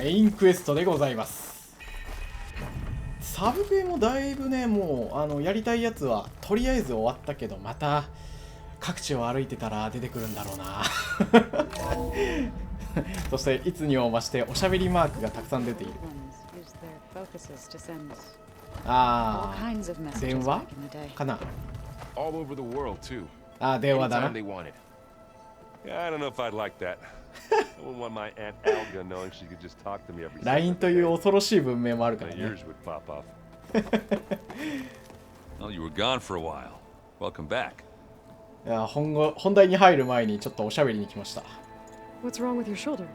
メインクエストでございます。サブクエもだいぶね、もうやりたいやつはとりあえず終わったけど、また各地を歩いてたら出てくるんだろうな。そしていつにも増しておしゃべりマークがたくさん出ている。ああ、電話かな。ああ、電話だな。LINE という恐ろしい文明もあるからね。いや、本題に入る前にちょっとおしゃべりに来ました。What's wrong with your shoulder?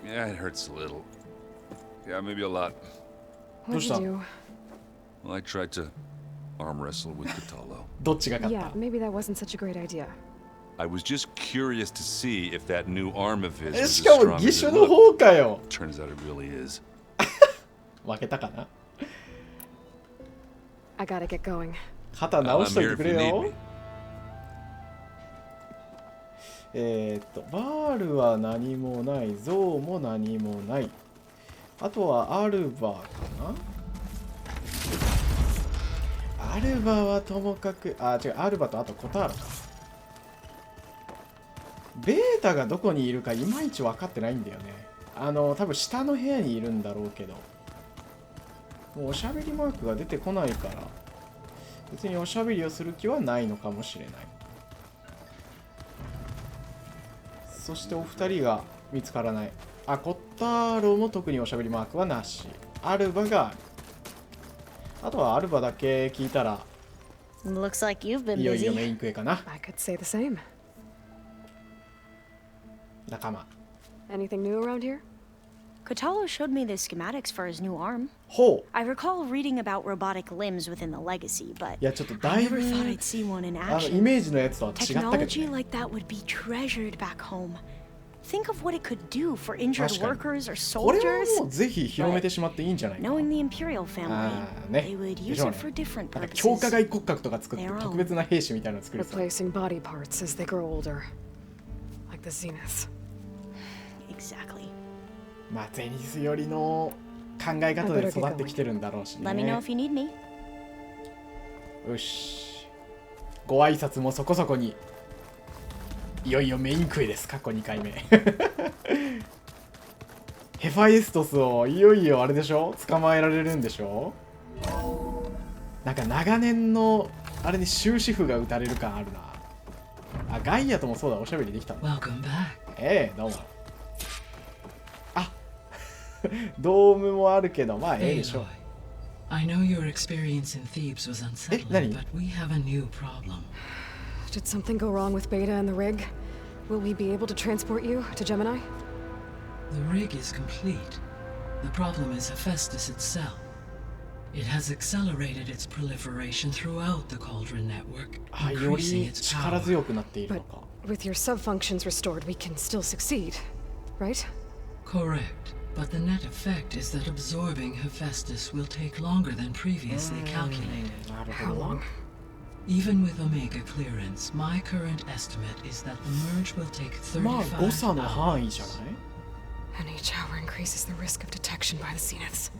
Yeah, it hurts a little. Yeah, maybe a lot. What did you do? Well, I tried to arm wrestle with Katalo. どっちが勝った？ Yeah, maybe that wasn't such a great idea. I was just curious to see if that new arm of his was as しかも strong 義 as 手 it の looked. 方かよ。 Turns out it really is. 負けたかな。 I gotta get going. 肩直し I'm とい here て if く you れ need よ me.。バールは何もない、ゾウも何もない。あとはアルバかな。アルバはともかく、違う、アルバとあとコターロか。ベータがどこにいるかいまいち分かってないんだよね。多分下の部屋にいるんだろうけど、もうおしゃべりマークが出てこないから、別におしゃべりをする気はないのかもしれない。そしてお二人が見つからない。コッターロも特におしゃべりマークはなし。アルバがある。あとはアルバだけ聞いたら、Looks like you've been いよいよ busy. メインクエかな。 I could say the same. 仲間。 Anything new around here? Kotalo showed me the schematics for his new arm. ほう。 I recall reading about robotic limbs within the legacy, but いやちょっとだ I いぶ never thought I'd see one in イ action. メージのやつとは違ったけど、 Technology ね。 like that would be treasured back home. Think of what it could do for injured 確かに。 workers or これは soldiers. もうぜひ広めてしまっていいんじゃないかな。 Knowing the Imperial family, ね。 they would で use しょう it ね。 for different なんか強化 purposes. 外骨格とか作って特別な兵士みたいなの作るさ。 Replacing body parts as they grow older. Like the Zeniths. Exactly. まあゼニスよりの考え方で育ってきてるんだろうしね。 Let me know if you need me. よし。ご挨拶もそこそこに。いよいよメインクエです。過去2回目。ヘファイストスをいよいよあれでしょ、捕まえられるんでしょ。なんか長年のあれに終止符が打たれる感あるな。ガイアともそうだ、おしゃべりできたの。どうも。ドームもあるけど、まあええでしょう。 I know your experience in Thebes was unsettling, but we have a new problem. Did something go wrong with Beta and the rig? Will we be able to transport you to Gemini? The rig is complete. The problem is Hephaestus itself. It has accelerated its proliferation throughout the Cauldron network, よ increasing り its 力 power. 強くなっているの But か。 with your sub-functions restored, we can still succeed, right? Correct. But the net effect is that absorbing Hephaestus will take longer than previously calculated. なる How ほど。 long? Even with Omega clearance, my current estimate is that the merge will take まあ誤差 35の範囲じゃ hours. ない。 And each hour increases the risk of detection by the Zeniths.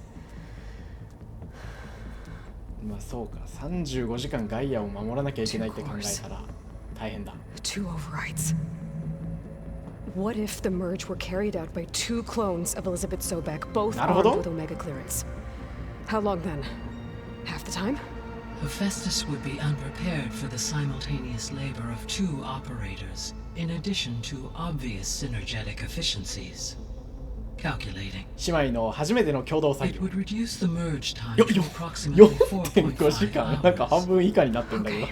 まあそうか、35時間ガイアを守らなきゃいけないって考えたら大変だ。 Two overrides. What if the merge were carried out by two clones of Elizabeth Sobek, both なるほど。 armed with Omega clearance? How long then? Half the time? Hephaestus would be unprepared for the simultaneous labor of two operators, in addition to obvious synergetic efficiencies. Calculating. 姉妹の初めての共同作 It 業。 would reduce the merge time よ to よ approximately 4.5時 4.5 間、なんか半 hours. 分以下になってんだけど。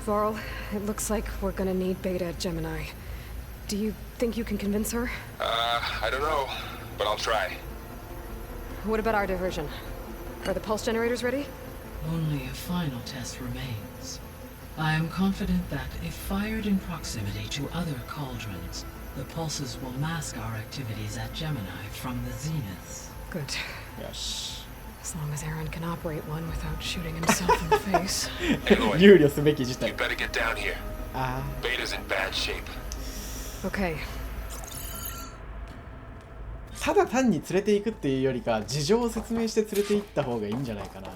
Varl, it looks like we're gonna need Beta at Gemini. Do you think you can convince her? I don't know, but I'll try. What about our diversion? Are the pulse generators ready? Only a final test remains. I am confident that if fired in proximity to other cauldrons, the pulses will mask our activities at Gemini from the Zeniths. Good. よし。 As long as Aaron can operate one without shooting himself in the face. Aloy, 憂慮すべき事 you 態。 better get down here. あ Beta's in bad shape. Okay. ただ単に連れていくっていうよりか事情を説明して連れて行った方がいいんじゃないかな。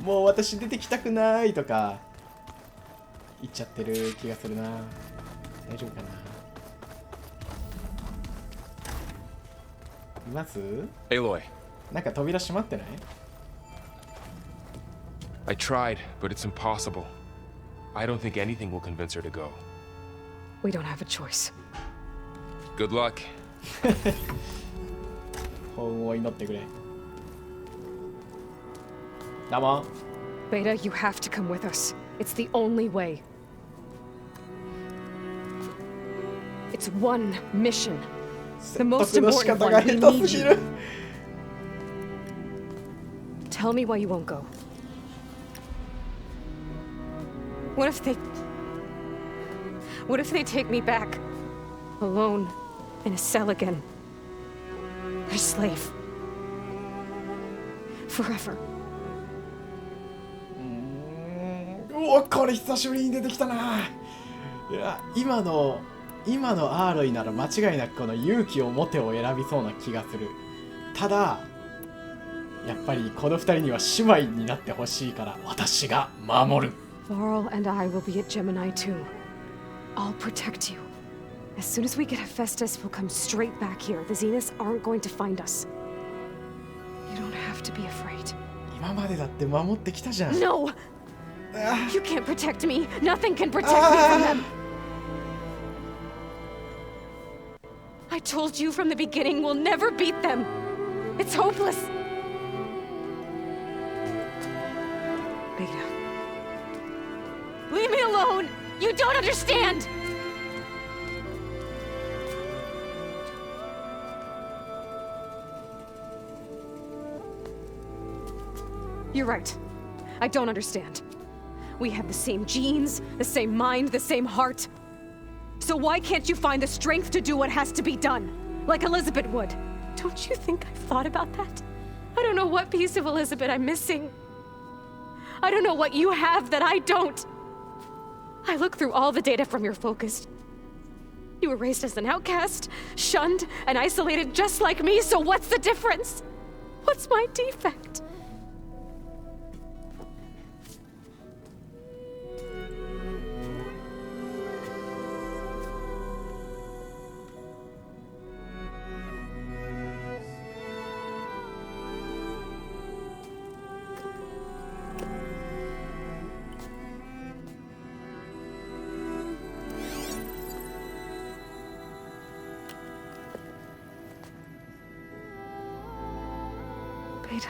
もう私出てきたくないとか言っちゃってる気がするな。大丈夫かな。います？ Aloy, なんか扉閉まってない？ I tried, but it's impossible. I don't think anything will convince her to go. We don't have a choice. Good luck. 幸運を祈ってくれ。どうも。Beta, you have to come with us. It's the only way. It's one mission. The most 説得の仕 important 方が one. We 下手 need すぎ you. る。Tell me why you won't go. What if they take me back? Alone. In a cell again. Their slave. Forever. うわ、これ久しぶりに出てきたな。いや、今のアーロイなら間違いなくこの勇気を持てを選びそうな気がする。ただやっぱりこの二人には姉妹になってほしいから私が守る。 Varl and I will be at Gemini too. I'll protect you. As soon as we get Hephaestus, we'll come straight back here. The Zeniths aren't going to find us. You don't have to be afraid. 今までだって守ってきたじゃん。 No! You can't protect me. Nothing can protect me from them. I told you from the beginning we'll never beat them. It's hopeless. Beta. Leave me alone! You don't understand! You're right. I don't understand. We have the same genes, the same mind, the same heart. So why can't you find the strength to do what has to be done? Like Elizabeth would. Don't you think I've thought about that? I don't know what piece of Elizabeth I'm missing. I don't know what you have that I don't. I look through all the data from your focus. You were raised as an outcast, shunned, and isolated just like me, so what's the difference? What's my defect? Beta,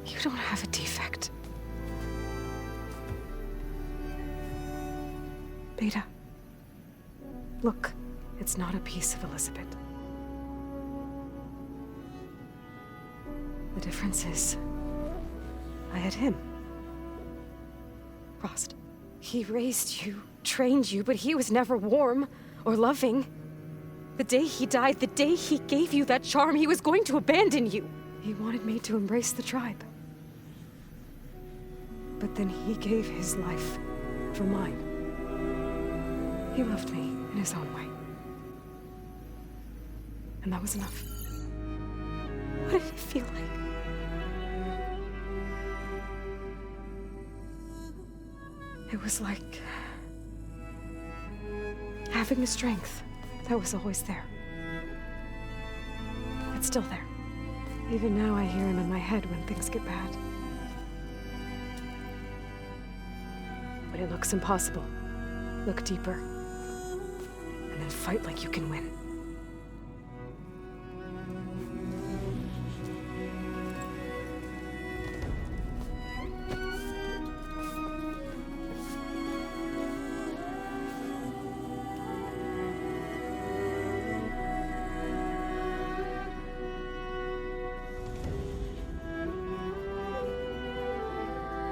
you don't have a defect. Beta, look, it's not a piece of Elizabeth. The difference is, I had him. Frost. He raised you, trained you, but he was never warm or loving. The day he died, the day he gave you that charm, he was going to abandon you. He wanted me to embrace the tribe. But then he gave his life for mine. He loved me in his own way. And that was enough. What did it feel like? It was like having the strength that was always there. It's still there. Even now I hear him in my head when things get bad. When it looks impossible, look deeper. And then fight like you can win.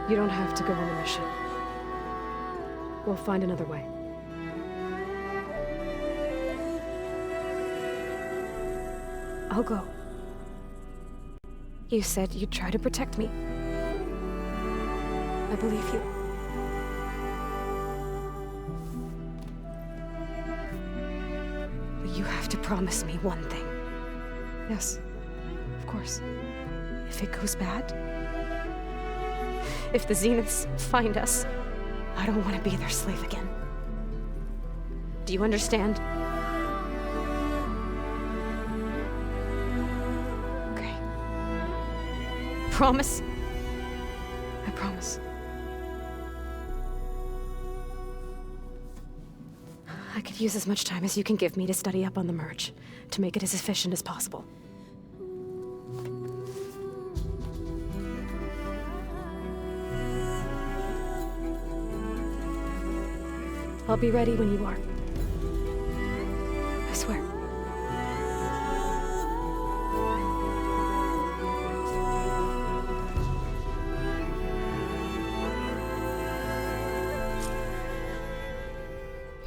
You don't have to go on the mission. We'll find another way. I'll go. You said you'd try to protect me. I believe you. But you have to promise me one thing. Yes, of course. If it goes bad, if the Zeniths find us, I don't want to be their slave again. Do you understand? Okay. Promise? I promise. I could use as much time as you can give me to study up on the merge, to make it as efficient as possible. I'll be ready when you are. I swear.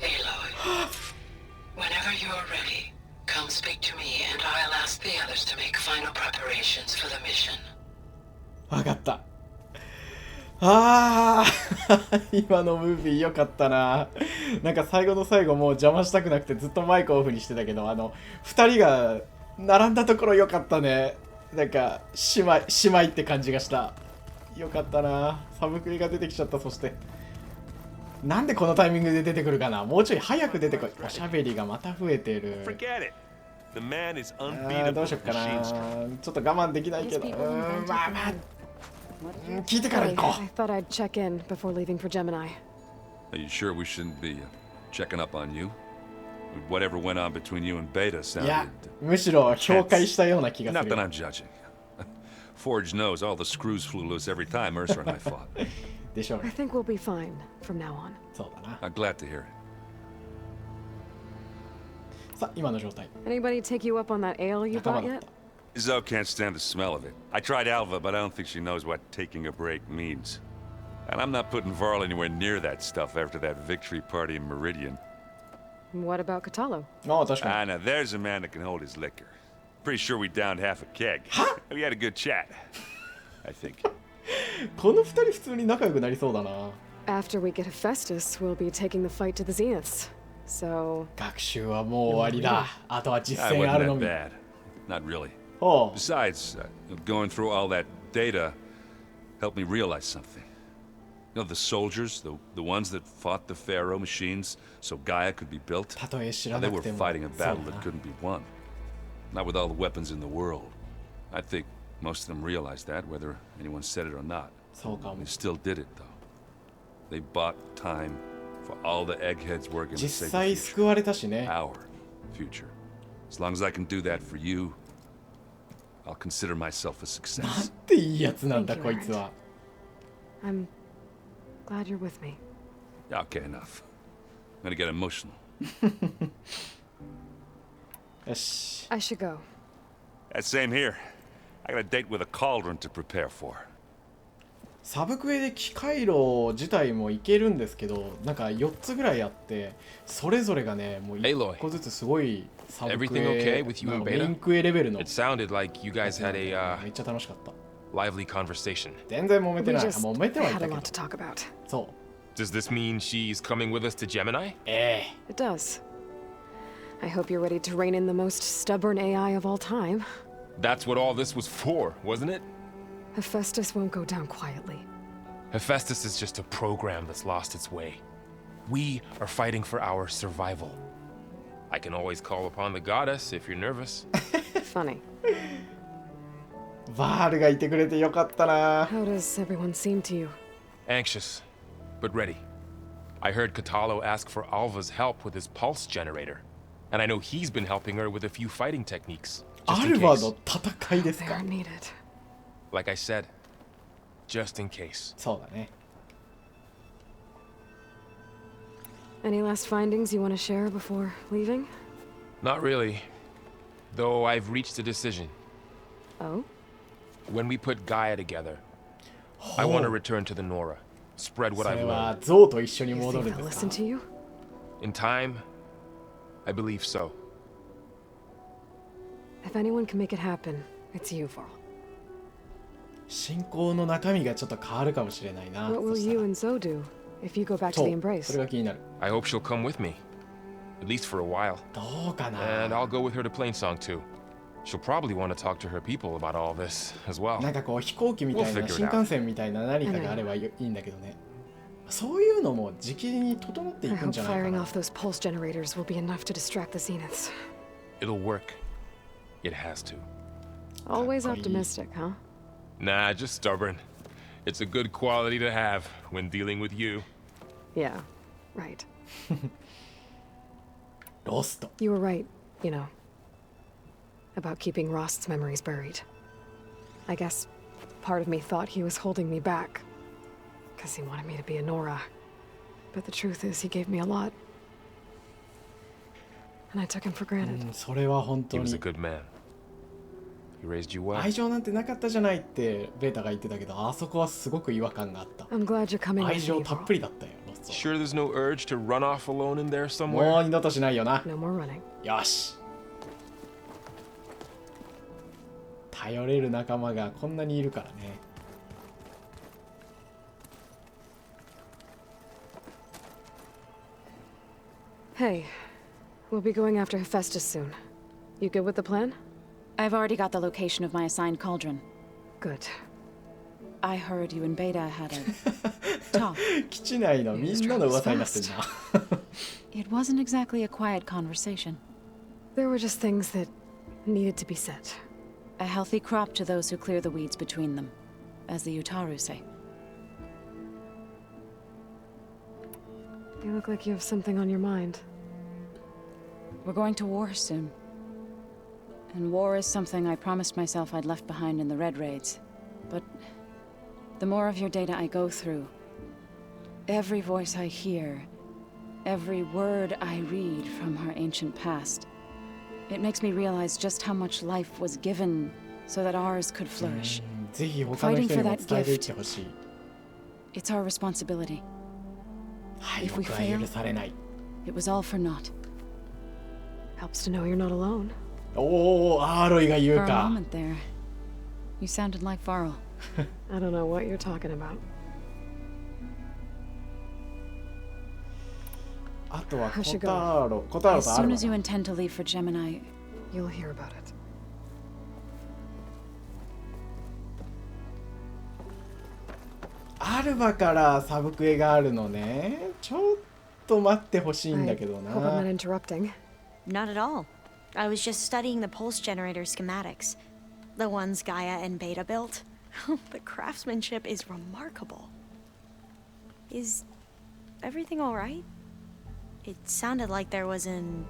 Aloy, whenever you're ready, come speak to me and I'll ask the others to make final preparations for the mission. わかった。ああ今のムービー良かったな。なんか最後の最後もう邪魔したくなくてずっとマイクオフにしてたけど、2人が並んだところ良かったね。なんか姉妹って感じがした。良かったな。サブクリが出てきちゃった。そしてなんでこのタイミングで出てくるかな。もうちょい早く出てこい。おしゃべりがまた増えてる。どうしよっかな。ちょっと我慢できないけど。まあまあ聞いてから行こう。 I thought I'd check in before leaving for Gemini. Are you sure we shouldn't be checking up on you? Whatever went on between you and Beta い sounded や、むしろ境界したような気がす Not る that。I'm judging. Forge knows all the screws flew loose every time Mercer and I fought. でしょう I ね。 think we'll be fine from now on. そうだな。 I'm glad to hear it. さあ、今の状態。 Anybody take you up on that ale you 仲間 bought だっ yet? た。 Zoe can't stand the smell of it. I tried Alva, but I don't think she knows what taking a break means. And I'm not putting Varl anywhere near that stuff after that victory party in Meridian. What about Catalo? ああ、確か Ah, now there's a man that can hold his liquor. Pretty sure we downed half a keg. We had a good chat. I think. に。この2人普通に仲良くなりそうだな。 After we get Hephaestus, we'll be taking the fight to the Zeniths. So, 学習はもう終わりだ。あとは実 I 践ある wasn't の that み。 bad. Not really. ほう。 Besides, going through all that data helped me realize something. You know, the soldiers, the ones that fought the Pharaoh machines so Gaia could be built, たとえ知 now ら they な were くても。 fighting a そうだ battle that な。 couldn't be won. Not with all the weapons in the world. I think most of them realized that, whether anyone said it or not. そうかも They。still did it, though. They bought time for all the eggheads working to 実 save 際 the 救われたしね。 future. Our future. As long as I can do that for you, I'll consider myself a なん success. ていいやつなんだ Thank you, こいつは。 I'm glad you're with me. Okay, enough. I'm gonna get emotional. よし。 I should go. Same here. I got a date with a cauldron to prepare for. サブクエで機械炉自体もいけるんですけど、なんか4つぐらいあって、それぞれがね、もう1個ずつすごいサブク Everything okay エ、 with you なん and かメイ Beta? ンクエレベルの It sounded like you guys had a めっちゃ楽しかった。 lively conversation. 全然揉めて We ない。 just 揉めてはい had た a け lot ど。 to talk about. そう。 Does this mean she's coming with us to Gemini? It does. I hope you're ready to rein in the most stubborn AI of all time. That's what all this was for, wasn't it? Hephaestus won't go down quietly. Hephaestus is just a program that's lost its way. We are fighting for our survival. I can always call upon the goddess if you're nervous. Funny. バールがいてくれてよかったな。 How does everyone seem to you? Anxious, but ready. I heard Catalo ask for Alva's help with his pulse generator. And I know he's been helping her with a few fighting techniques. ア Just in ルバ case. の戦いですか。 They're needed. Like I said, just in case. そうだね。 Any last findings you want to share before leaving? Not really. Though I've reached a decision. Oh? When we put Gaia together, I want to return to the Nora. Spread what そ I've れは learned. ゾウと一緒に You 戻 think るん they'll ですか。 listen to you? In time, I believe so. If anyone can make it happen, it's you, Varl. 信仰の中身がちょっと変わるかもしれないな。 What will そした you ら and Zoe do if you go back to そ the う、そ embrace? れが気になる。 I hope she'll come with me. At least for a while. どうか And な。 I'll go with her to Plainsong too. She'll probably want to talk to her people about all this as well. なんかこう飛行機みたい We'll figure な it 新幹線みたいな何かがあればいいんだけどね。そういうのも時期に整ってい I くん hope じゃないか firing な。 off those pulse generators will be enough to distract the Zeniths. It'll work. It has to. Always Kaっこいい。 optimistic, huh? Nah, just stubborn. It's a good quality to have when dealing with you. Yeah, right. ロスト。 You were right, you know, about keeping Rost's memories buried. I guess part of me thought he was holding me back, because he wanted me to be a Nora. But the truth is, he gave me a lot. And I took him for う granted. ん、それは本 He 当 was a に。 good man. He raised you well. 愛情なんてなかったじゃないってベータが言ってたけど、あそこはすごく違和感があった。 I'm glad you're coming 愛 with 情 me, たっ Varl. ぷりだったよ、ロスト。 Sure there's no urge to run off alone in there も somewhere? う二度としないよな。 No more running. よし。頼れる仲間がこんなにいるからね。Hey, we'll be going after Hephaestus soon. You good with the plan? I've already got the location of my assigned cauldron. Good. I heard you and Beta had a talk. 基地内のみんなの噂になってるな。 It wasn't exactly a quiet conversation. There were just things that needed to be said. A healthy crop to those who clear the weeds between them, as the Utaru say. You look like you have something on your mind. We're going to war soon. And war is something I promised myself I'd left behind in the Red Raids. But the more of your data I go through, every voice I hear, every word I read from her ancient past, it makes me realize just how much life was given so that ours could flourish. ぜひ他の人にも伝えていってほしい。 It's our responsibility. 敗 If we 北は fail- 許されない。 It was all for naught. Helps to know you're not alone. おお、アーロイが言う For a か。 moment there, you sounded like Varl. I don't know what you're talking about. あとは How's コ she ターロ、コターロ As とアル soon バ as you intend to leave for Gemini, You'll hear about it. アルバからサブクエがあるのね。ちょっと待ってほしいんだけど Hope I'm not な。 interrupting. Not at all. I was just studying the pulse generator schematics. The ones Gaia and Beta built. The craftsmanship is remarkable. Is everything all right? It sounded like there was an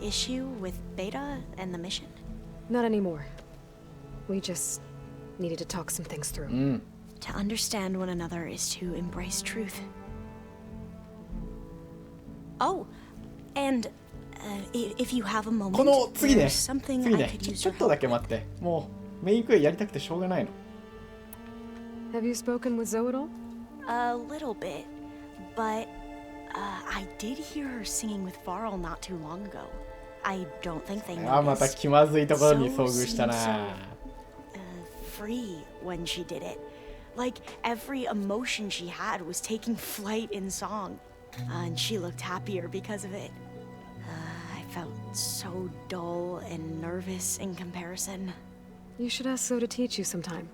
issue with Beta and the mission. Not anymore. We just needed to talk some things through. うん。 To understand one another is to embrace truth. Oh, and if you have a こ moment, の次ね。 there's something 次 I ね。 could ち use ょ your っとだ help け with. 待って。もうメインクエやりたくてしょうがないの。 Have you spoken with Zoe at all? A little bit, but I did hear her singing with Varl not too long ago. I don't think they あ、また noticed. 気まずいところに遭 So 遇した seemed な。 so, free when she did it. Like every emotion she had was taking flight in song. And she looked happier because of it. I felt so dull and nervous in comparison. You should ask Zoe to teach you sometime.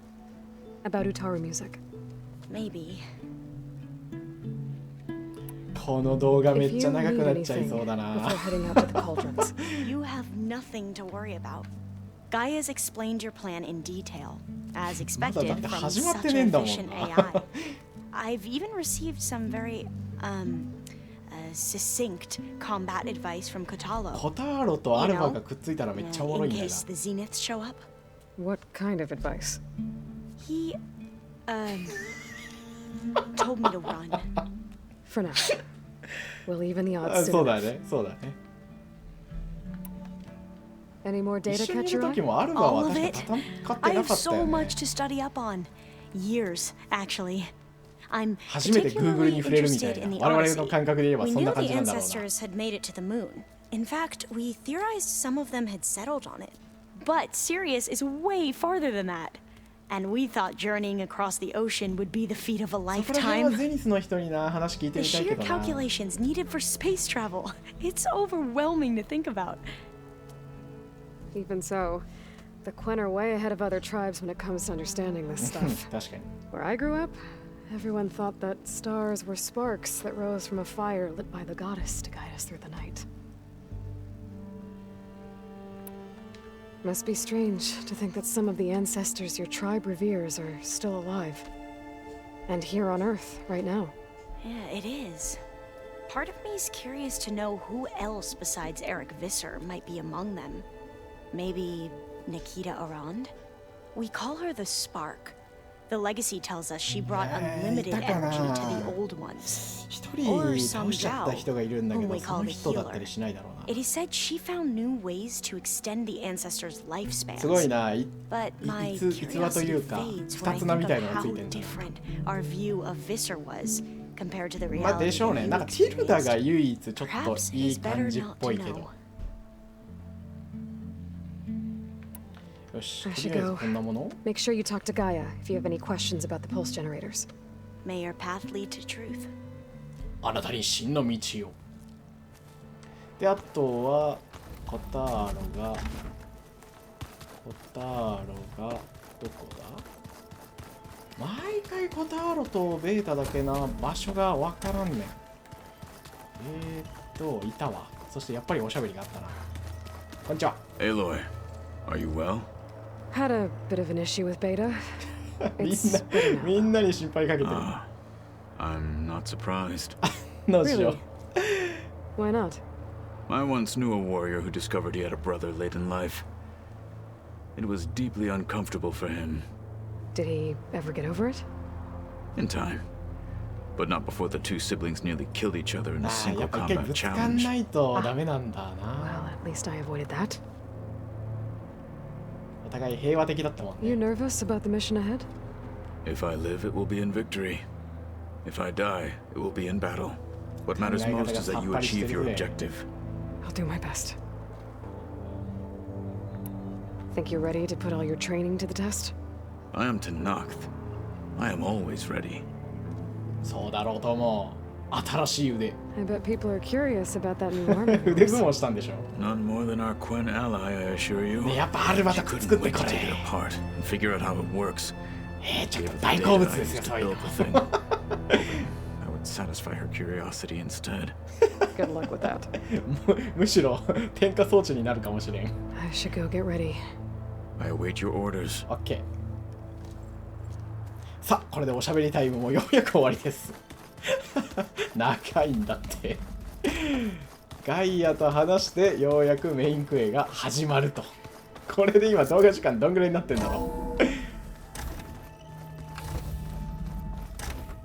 About Utaru music. Maybe. この動画め If っちゃ you 長く need なっちゃい anything そうだな。 before heading out to the cauldrons, You have nothing to worry about. Gaia's explained your plan in detail, as expectedだって from 始まっ such てねえんだもん efficient な。 AI. I've even received some very, succinct combat advice from Kotalo. コターロとアルバがくっついたらめっちゃおもろい In んだよ case the Zeniths show up. what kind of advice? He, told me to run. For now. We'll even the な。 odds そう soon だ enough. ね、そうだね。 Any more 一 data 緒にい catch る your 時 eye? もアルバは All of 確か it? 勝って I な have かったよ so ね。 much to study up on. Years, actually. I'm 初めて Google に particularly 触れるみた interested い in な。 the 我々の Odyssey. 感覚で言えば We そん knew な感 the じなんだろうな。 ancestors had made it to the moon. In fact, we theorized some of them had settled on it. But Sirius is way farther than that. And we thought journeying across the ocean would be the feat of a そこら辺は lifetime. ゼニスの人にな話聞いて The みたいけ sheer どな。 calculations needed for space travel. It's overwhelming to think about. Even so, the Quen are way ahead of other tribes when it comes to understanding this stuff. 確かに。 Where I grew up, everyone thought that stars were sparks that rose from a fire lit by the goddess to guide us through the night. Must be strange to think that some of the ancestors your tribe reveres are still alive. And here on Earth, right now. Yeah, it is. Part of me is curious to know who else besides Eric Visser might be among them. Maybe Nikita Arand? We call her the Spark. The legacy tells us she brought unlimited energy to the old ones. 一人倒しちゃった人がいるんだけど、その人だったりしないだろうな。 It is said she found new ways to extend the ancestors' lifespans. すごいな。But my 逸話とい curiosity うか、 fades 二 when I つ名 think みたい of なのがつい how てんだ。 different our view of Visser was compared to the まあで reality しょうね。 that なんか you ティルダが experienced. 唯一ちょっと Perhaps いい it's 感 better じっ not ぽい to けど。 know. よし、 I と should りあえず go. こんなもの Make sure you talk to Gaia if you have any questions about the pulse generators. May your path lead to truth. あなたに真の道を。で、あとは、コターロが、どこだ？毎回コターロとベータだけな、場所がわからんねん。いたわ。そしてやっぱりおしゃべりがあったな。こんにちは。Aloy, are you well? Had a bit of an issue with Beta. みん It's な、 better now. みんなに心配かけてる。 I'm not surprised. どうしよ Really? Why not? I once knew a warrior who discovered he had a brother late in life. It was deeply uncomfortable for him. Did he ever get over it? In time. But not before the two siblings nearly killed each other in う。a ああ、や single っぱ一回 combat ぶつかん challenge. ないとダメなんだ Well, な。 at least I avoided that. お互い平和的だったもん You ね。 nervous about the mission ahead? If I live, it will be in victory. If I die, it will be in battle. What matters most is that you achieve your objective. I'll do my best. Think you're ready to put all your training to the test? I am Tenakth. I am always ready. そうだろうと思う。新しい腕。 I bet people are curious about that new armor. 腕相撲したんでしょ。 None more than our Quen ally, I assure you. ね、やっぱアルバタ作 Couldn't って wait こ to れ。 take it apart and figure out how it works. ちょっ Gave と her the 大 data 好 I 物ですよ、 used そう to いう build の。 the thing. Hoping I would satisfy her curiosity instead. Good luck with that. むしろ点火装置になるかもしれん。I should go get ready. I await your orders. オッケー。さあ、これでおしゃべりタイムもようやく終わりです。長いんだって。ガイアと話してようやくメインクエが始まると。これで今動画時間どんぐらいになってんだろ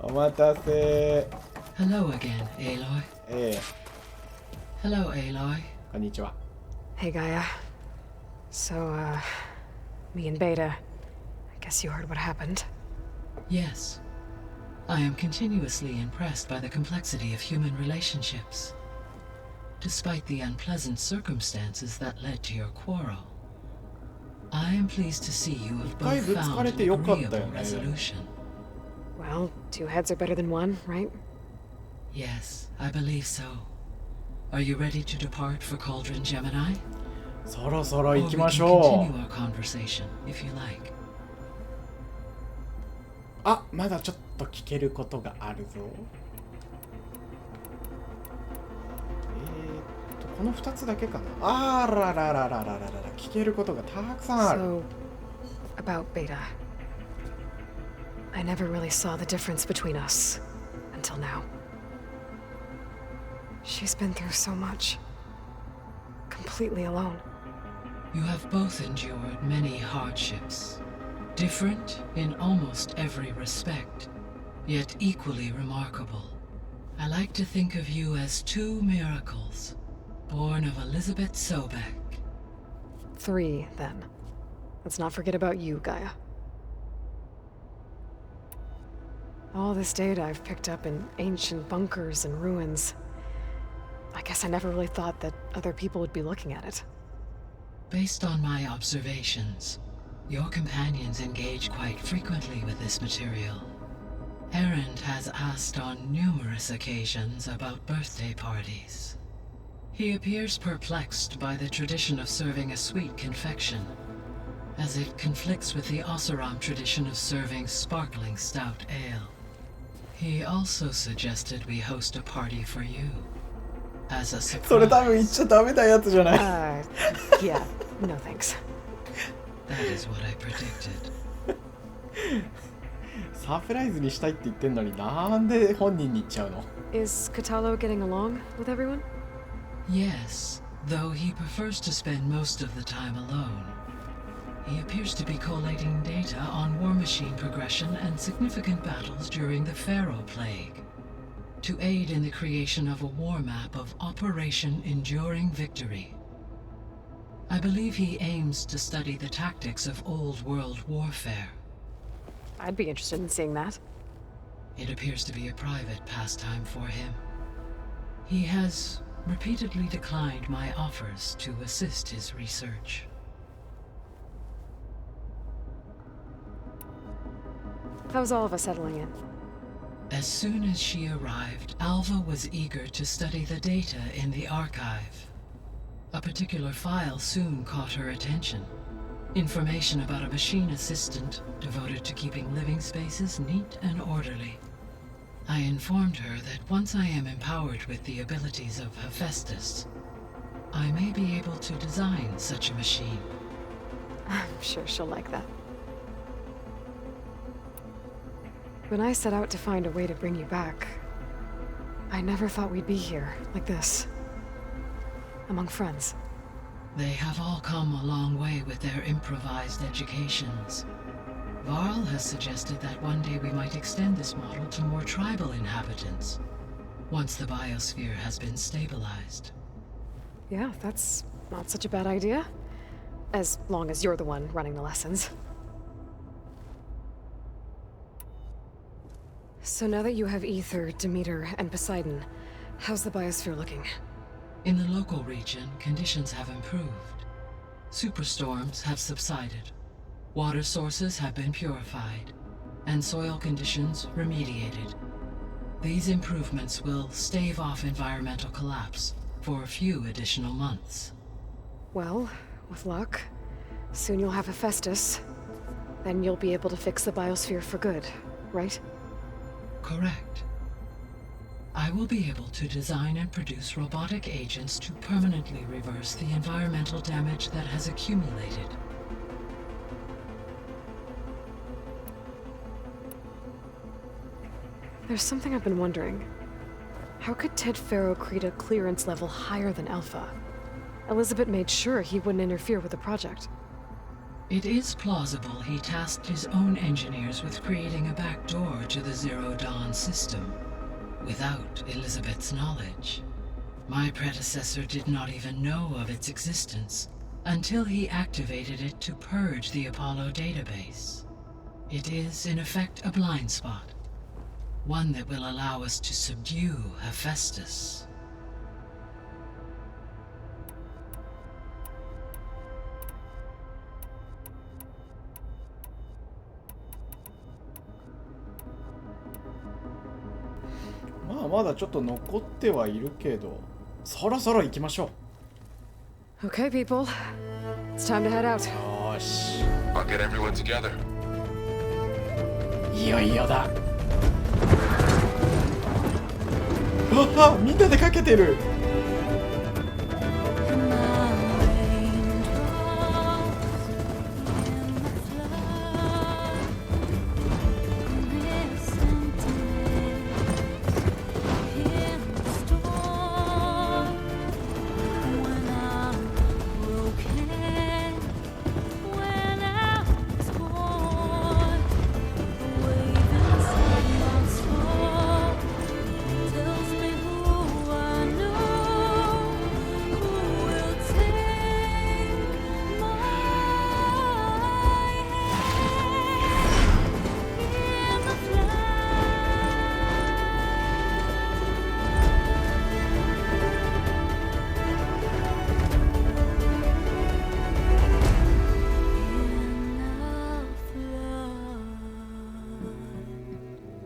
う。お待たせ。 Hello again, Aloy. Hello, Aloy. こんにちは。 Hey, Gaia. So, me and Beta. I guess you heard what happened. Yes. I am continuously impressed by the complexity of human relationships. Despite the unpleasant circumstances that led to your quarrel, I am pleased to see you have both found an agreeable resolution. Well, two heads are better than one, right? Yes, I believe so. Are you ready to depart for Cauldron Gemini? そろそろ Or 行 we き can ましょ continue う。 our conversation, if you like. あ、まだちょっと聞けることがあるぞ。この2つだけかな。あらららららららら、聞けることがたくさんある。 So, about Beta. I never really saw the difference between us until now. She's been through so much. Completely alone. You have both endured many hardships, different in almost every respect, yet equally remarkable. I like to think of you as two miracles, born of Elizabeth Sobek. 3, then. Let's not forget about you, Gaia. All this data I've picked up in ancient bunkers and ruins. I guess I never really thought that other people would be looking at it. Based on my observations, Your companions engage quite frequently with this material. Erend has asked on numerous occasions about birthday parties. He appears perplexed by the tradition of serving a sweet confection, as it conflicts with the Oseram tradition of serving sparkling stout ale. He also suggested we host a party for you, as a それ多分言っ surprise. ちゃダメなやつじゃない Yeah, no thanks. That is what I predicted. サプライズにしたいって言ってんのになんで本人に言っちゃうの Is Katalo getting along with everyone? Yes, though he prefers to spend most of the time alone. He appears to be collating data on war machine progression and significant battles during the Pharaoh Plague, to aid in the creation of a war map of Operation Enduring Victory. I believe he aims to study the tactics of old world warfare. I'd be interested in seeing that. It appears to be a private pastime for him. He has repeatedly declined my offers to assist his research. How's all of us settling in? As soon as she arrived, Alva was eager to study the data in the archive. A particular file soon caught her attention. Information about a machine assistant devoted to keeping living spaces neat and orderly. I informed her that once I am empowered with the abilities of Hephaestus, I may be able to design such a machine. I'm sure she'll like that. When I set out to find a way to bring you back, I never thought we'd be here, like this. Among friends. They have all come a long way with their improvised educations. Varl has suggested that one day we might extend this model to more tribal inhabitants, once the biosphere has been stabilized. Yeah, that's not such a bad idea. As long as you're the one running the lessons. So now that you have Ether, Demeter, and Poseidon, how's the biosphere looking? In the local region, conditions have improved. Superstorms have subsided. Water sources have been purified, and soil conditions remediated. These improvements will stave off environmental collapse for a few additional months. Well, with luck, soon you'll have Hephaestus. Then you'll be able to fix the biosphere for good, right? Correct. I will be able to design and produce robotic agents to permanently reverse the environmental damage that has accumulated. There's something I've been wondering. How could Ted Faro create a clearance level higher than Alpha? Elizabeth made sure he wouldn't interfere with the project. It is plausible he tasked his own engineers with creating a backdoor to the Zero Dawn system, without Elizabeth's knowledge. My predecessor did not even know of its existence until he activated it to purge the Apollo database. It is, in effect, a blind spot, one that will allow us to subdue Hephaestus.まあまだちょっと残ってはいるけど、そろそろ行きましょ Okay, people. It's time to head out. う。よーし。 I'll get everyone together. いよいよだ。うわあ、みんなでかけてる。